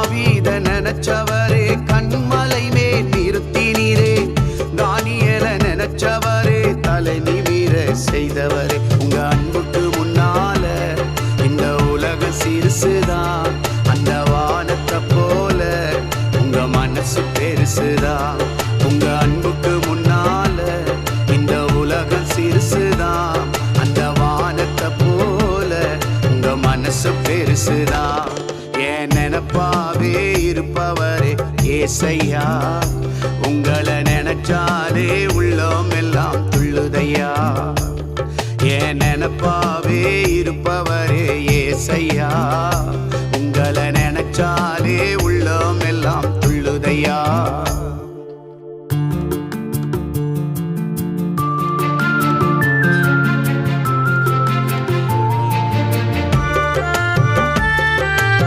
தாவீத நினைச்சவரே கண்மலை மேல் நிறுத்தினீரே. தானியேல நினைச்சவரே தலை நிமிர செய்தவரே. உங்க அன்புக்கு முன்னால இந்த உலகம் சிறுசுதான், அந்த வானத்தை போல உங்க மனசு பெருசுதான். உங்க அன்புக்கு முன்னால இந்த உலகம் சிறுசுதான், அந்த வானத்தை போல உங்க மனசு பெருசுதான். என் நினைப்பாவே இருப்பவரே ஏசையா, உங்களை நினைச்சாலே உள்ளம் எல்லாம் துள்ளுதையா. என் நினைப்பாவே இருப்பவரே ஏசையா,